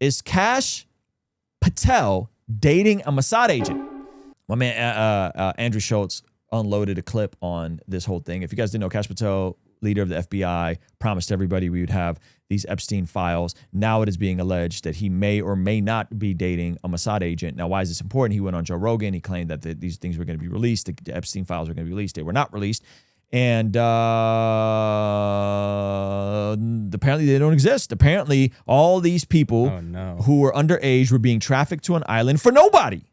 is Kash Patel dating a Mossad agent? My man Andrew Schultz unloaded a clip on this whole thing. If you guys didn't know, Kash Patel, leader of the FBI, promised everybody we would have these Epstein files. Now it is being alleged that he may or may not be dating a Mossad agent. Now, why is this important? He went on Joe Rogan. He claimed that these things were going to be released. The Epstein files were going to be released. They were not released. And apparently they don't exist. Apparently all these people who were underage were being trafficked to an island for nobody.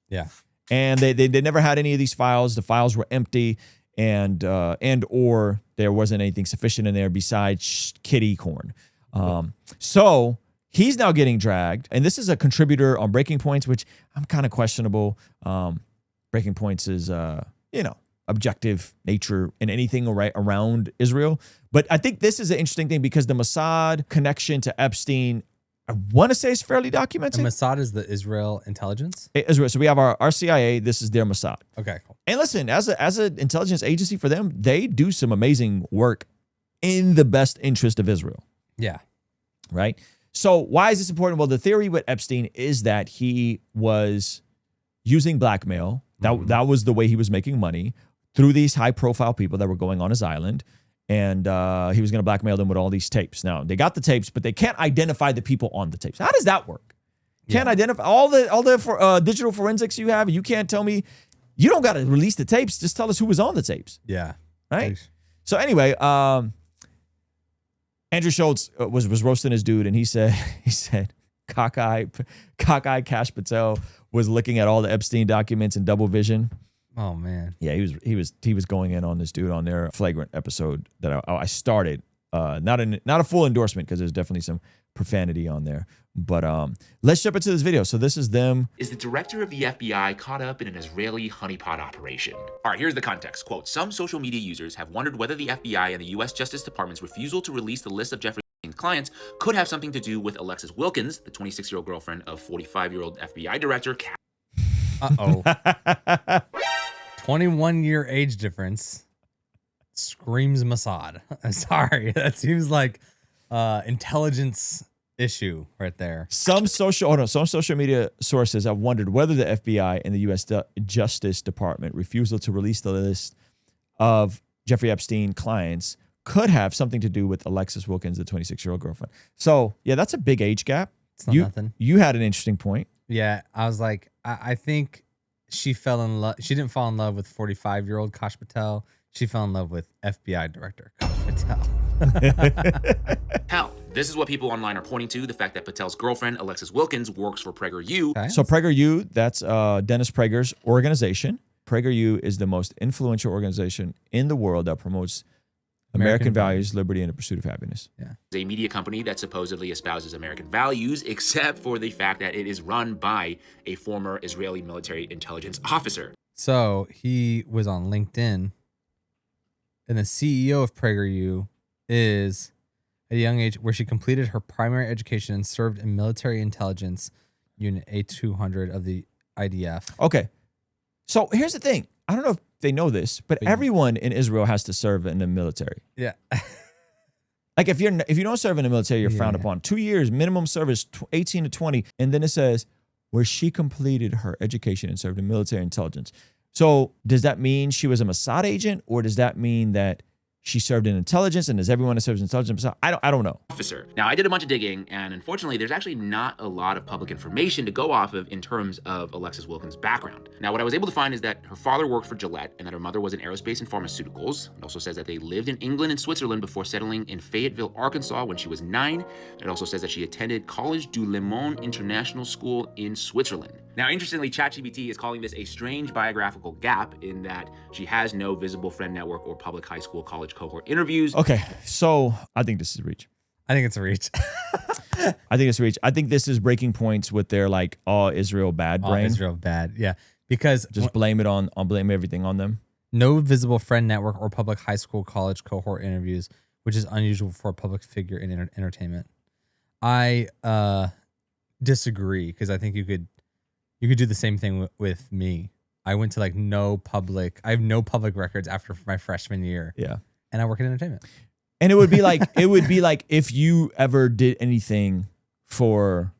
Yeah. And they never had any of these files. The files were empty, and or there wasn't anything sufficient in there besides kitty corn. So he's now getting dragged, and this is a contributor on Breaking Points, which I'm kind of questionable. Breaking Points is objective nature in anything around Israel. But I think this is an interesting thing because the Mossad connection to Epstein, I want to say, is fairly documented. And Mossad is the Israel intelligence? Israel. So we have our CIA. This is their Mossad. Okay, cool. And listen, as an intelligence agency for them, they do some amazing work in the best interest of Israel. Yeah. Right? So why is this important? Well, the theory with Epstein is that he was using blackmail. That was the way he was making money, through these high-profile people that were going on his island. And he was going to blackmail them with all these tapes. Now, they got the tapes, but they can't identify the people on the tapes. How does that work? Can't identify all the digital forensics you have. You can't tell me. You don't got to release the tapes. Just tell us who was on the tapes. Yeah. Right? Nice. So anyway, Andrew Schultz was roasting his dude, and he said, cockeye Kash Patel was looking at all the Epstein documents in double vision. Oh man. Yeah, he was going in on this dude on their flagrant episode that I started. Not a full endorsement because there's definitely some profanity on there. But let's jump into this video. So this is them. Is the director of the FBI caught up in an Israeli honeypot operation? All right, here's the context. Quote, some social media users have wondered whether the FBI and the U.S. Justice Department's refusal to release the list of Jeffrey Epstein's clients could have something to do with Alexis Wilkins, the 26-year-old girlfriend of 45-year-old FBI director. Uh-oh. 21-year age difference screams Mossad. I'm sorry. That seems like intelligence issue right there. Some social media sources have wondered whether the FBI and the U.S. Justice Department refusal to release the list of Jeffrey Epstein clients could have something to do with Alexis Wilkins, the 26-year-old girlfriend. So, yeah, that's a big age gap. It's not nothing. You had an interesting point. Yeah, I was like, I think she fell in love. She didn't fall in love with 45-year-old Kash Patel. She fell in love with FBI director Kash Patel. Hell, this is what people online are pointing to, the fact that Patel's girlfriend, Alexis Wilkins, works for PragerU. Okay. So PragerU, that's Dennis Prager's organization. PragerU is the most influential organization in the world that promotes American values, liberty, and the pursuit of happiness. Yeah. It's a media company that supposedly espouses American values, except for the fact that it is run by a former Israeli military intelligence officer. So he was on LinkedIn, and the CEO of PragerU is at a young age where she completed her primary education and served in military intelligence unit A200 of the IDF. Okay. So here's the thing. I don't know if they know this, but everyone in Israel has to serve in the military. Yeah. Like if you don't serve in the military, you're frowned upon. 2 years minimum service, 18 to 20, and then it says where she completed her education and served in military intelligence. So does that mean she was a Mossad agent, or does that mean that she served in intelligence, and does everyone that serves in intelligence? I don't know. Officer. Now, I did a bunch of digging, and unfortunately, there's actually not a lot of public information to go off of in terms of Alexis Wilkins' background. Now, what I was able to find is that her father worked for Gillette and that her mother was in aerospace and pharmaceuticals. It also says that they lived in England and Switzerland before settling in Fayetteville, Arkansas when she was 9. It also says that she attended College du Le Monde International School in Switzerland. Now, interestingly, ChatGPT is calling this a strange biographical gap in that she has no visible friend network or public high school college cohort interviews. Okay, so I think this is a reach. I think it's a reach. I think it's a reach. I think this is Breaking Points with their like all Israel bad brain. All Israel bad, yeah. Because just blame everything on them. No visible friend network or public high school college cohort interviews, which is unusual for a public figure in entertainment. I disagree because I think you could do the same thing with me. I went to I have no public records after my freshman year. Yeah. And I work in entertainment. And it would be like if you ever did anything for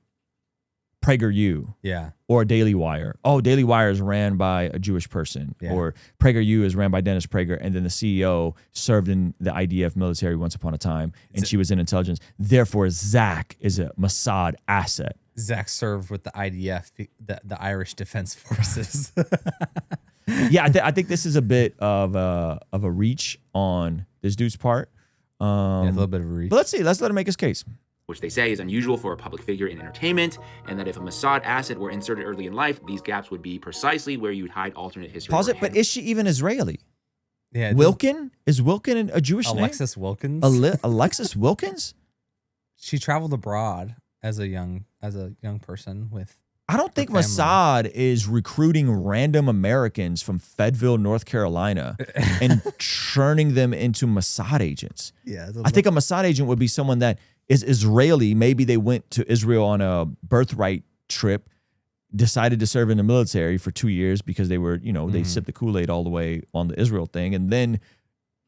PragerU Yeah. or Daily Wire. Oh, Daily Wire is ran by a Jewish person, Yeah. or PragerU is ran by Dennis Prager, and then the CEO served in the IDF military once upon a time, and she was in intelligence. Therefore, Zach is a Mossad asset. Zach served with the IDF, the Irish Defense Forces. Yeah, I think this is a bit of a reach on this dude's part. Yeah, a little bit of a reach. But let's see. Let's let him make his case. Which they say is unusual for a public figure in entertainment, and that if a Mossad asset were inserted early in life, these gaps would be precisely where you would hide alternate history. Pause or it. But hidden- is she even Israeli? Yeah. Wilkin? Is Wilkin a Jewish Alexis Wilkins. name? Alexis Wilkins? She traveled abroad as a young person with. I don't think family. Mossad is recruiting random Americans from Fayetteville, North Carolina, and churning them into Mossad agents. Yeah. I think a Mossad agent would be someone that is Israeli. Maybe they went to Israel on a birthright trip, decided to serve in the military for 2 years because they were, they sipped the Kool-Aid all the way on the Israel thing. And then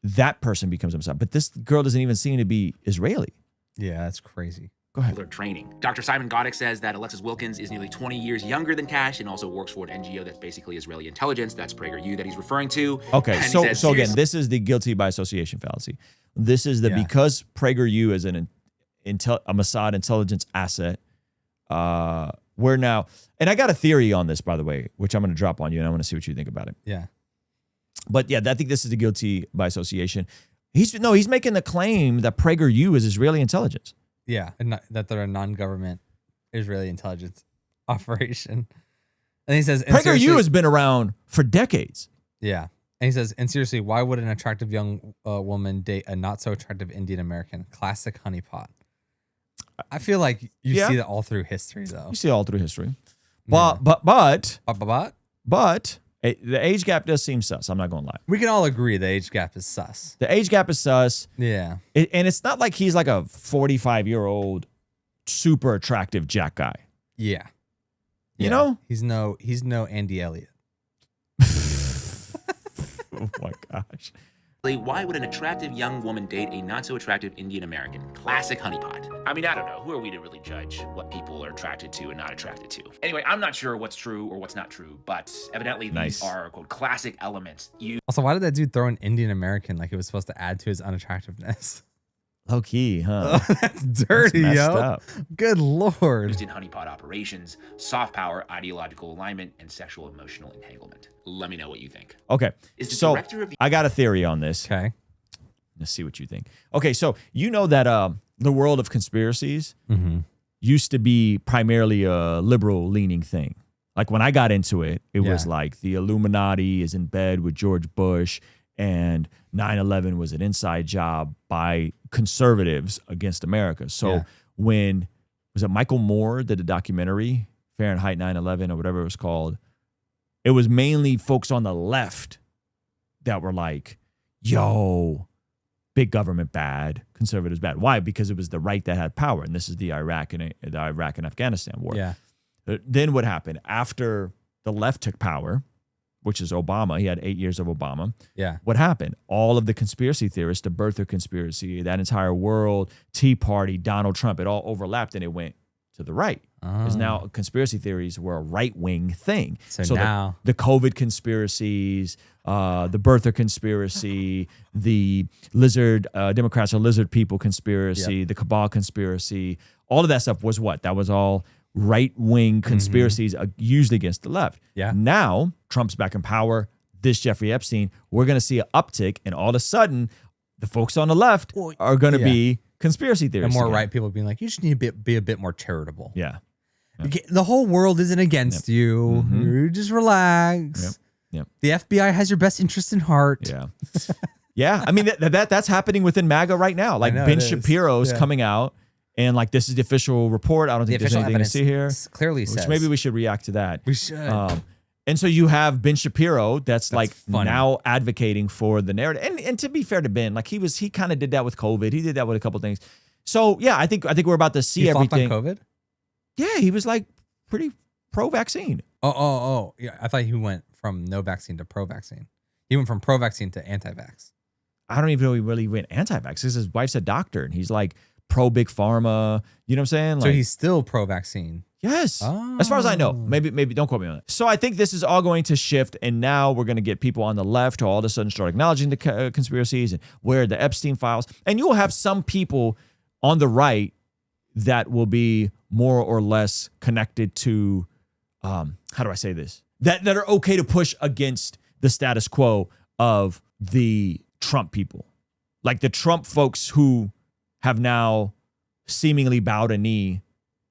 that person becomes a Mossad. But this girl doesn't even seem to be Israeli. Yeah, that's crazy. Go ahead. Their training. Dr. Simon Goddick says that Alexis Wilkins is nearly 20 years younger than Kash and also works for an NGO that's basically Israeli intelligence. That's PragerU that he's referring to. Okay, And he so says, again, this is the guilty by association fallacy. This is the Yeah. because PragerU is a Mossad intelligence asset. We're now, and I got a theory on this, by the way, which I'm going to drop on you, and I want to see what you think about it. Yeah. But yeah, I think this is the guilty by association. He's making the claim that PragerU is Israeli intelligence. Yeah, and that they're a non-government Israeli intelligence operation. And he says, and PragerU seriously- has been around for decades. Yeah. And he says, and seriously, why would an attractive young woman date a not so attractive Indian American? Classic honeypot. I feel like you Yeah. see that all through history, though. You see all through history. Yeah. But the age gap does seem sus. I'm not going to lie. We can all agree the age gap is sus. The age gap is sus. Yeah. And it's not like he's like a 45-year-old super attractive Jack guy. Yeah. You know? He's no Andy Elliott. Oh my gosh. why would an attractive young woman date a not so attractive Indian American? Classic honeypot. I mean, I don't know. Who are we to really judge what people are attracted to and not attracted to? Anyway, I'm not sure what's true or what's not true, but evidently these are, quote, classic elements used. Also, why did that dude throw an Indian American like it was supposed to add to his unattractiveness? Low key, huh? That's dirty, That's yo. messed up. Good Lord. Used in honeypot operations, soft power, ideological alignment, and sexual emotional entanglement. Let me know what you think. Okay. Is the So director of the I got a theory on this. Okay. Let's see what you think. Okay, so you know that the world of conspiracies used to be primarily a liberal leaning thing. Like when I got into it, it was like the Illuminati is in bed with George Bush and 9/11 was an inside job by conservatives against America. So when, was it Michael Moore did a documentary, Fahrenheit 9/11 or whatever it was called, it was mainly folks on the left that were like, yo, big government bad, conservatives bad. Why? Because it was the right that had power. And this is the Iraq and Afghanistan war. Yeah. Then what happened? After the left took power, which is Obama, he had 8 years of Obama. Yeah. What happened? All of the conspiracy theorists, the birther conspiracy, that entire world, Tea Party, Donald Trump, it all overlapped and it went to the right. Because now conspiracy theories were a right-wing thing. So now the COVID conspiracies, the birther conspiracy, the lizard, Democrats are lizard people conspiracy, the cabal conspiracy, all of that stuff was what? That was all right-wing conspiracies used against the left. Yeah. Now, Trump's back in power, this Jeffrey Epstein, we're going to see an uptick, and all of a sudden, the folks on the left are going to be conspiracy theorists. and more again. right people being like, you just need to be a bit more charitable. Yeah. The whole world isn't against you. You just relax. Yep. The FBI has your best interest in heart. Yeah. Yeah. I mean, that's happening within MAGA right now. Like know, Ben it is. Shapiro's Yeah. coming out and like, this is the official report. I don't The think there's official anything to see here. clearly Which says. maybe we should react to that. We should. And so you have Ben Shapiro that's like funny. now advocating for the narrative. And to be fair to Ben, like he kind of did that with COVID. He did that with a couple things. So yeah, I think we're about to see he flopped everything. on COVID? Yeah, he was like pretty pro-vaccine. Oh. Yeah, I thought he went from no vaccine to pro-vaccine. He went from pro-vaccine to anti-vax. I don't even know he really went anti-vax because his wife's a doctor and he's like pro big pharma. You know what I'm saying? So he's still pro-vaccine. Yes. As far as I know. Maybe don't quote me on that. So I think this is all going to shift, and now we're going to get people on the left who all of a sudden start acknowledging the conspiracies and where the Epstein files. And you will have some people on the right that will be more or less connected to, how do I say this? That are okay to push against the status quo of the Trump people. Like the Trump folks who have now seemingly bowed a knee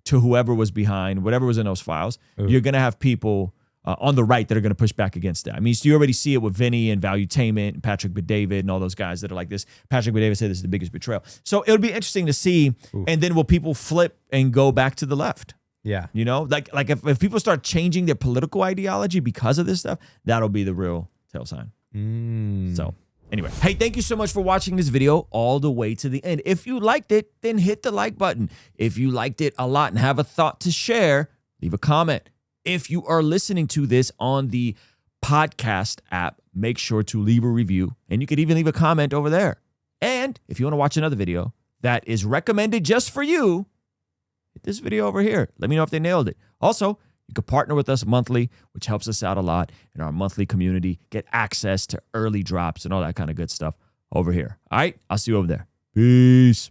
to whoever was behind, whatever was in those files. You're going to have people on the right that are going to push back against that. I mean, so you already see it with Vinny and Valuetainment and Patrick Bet-David and all those guys that are like this. Patrick Bet-David said this is the biggest betrayal. So it'll be interesting to see. And then will people flip and go back to the left? Yeah. You know, like if people start changing their political ideology because of this stuff, that'll be the real tell sign. So anyway, hey, thank you so much for watching this video all the way to the end. If you liked it, then hit the like button. If you liked it a lot and have a thought to share, leave a comment. If you are listening to this on the podcast app, make sure to leave a review, and you could even leave a comment over there. And if you want to watch another video that is recommended just for you, hit this video over here. Let me know if they nailed it. Also, you can partner with us monthly, which helps us out a lot in our monthly community, get access to early drops and all that kind of good stuff over here. All right, I'll see you over there. Peace.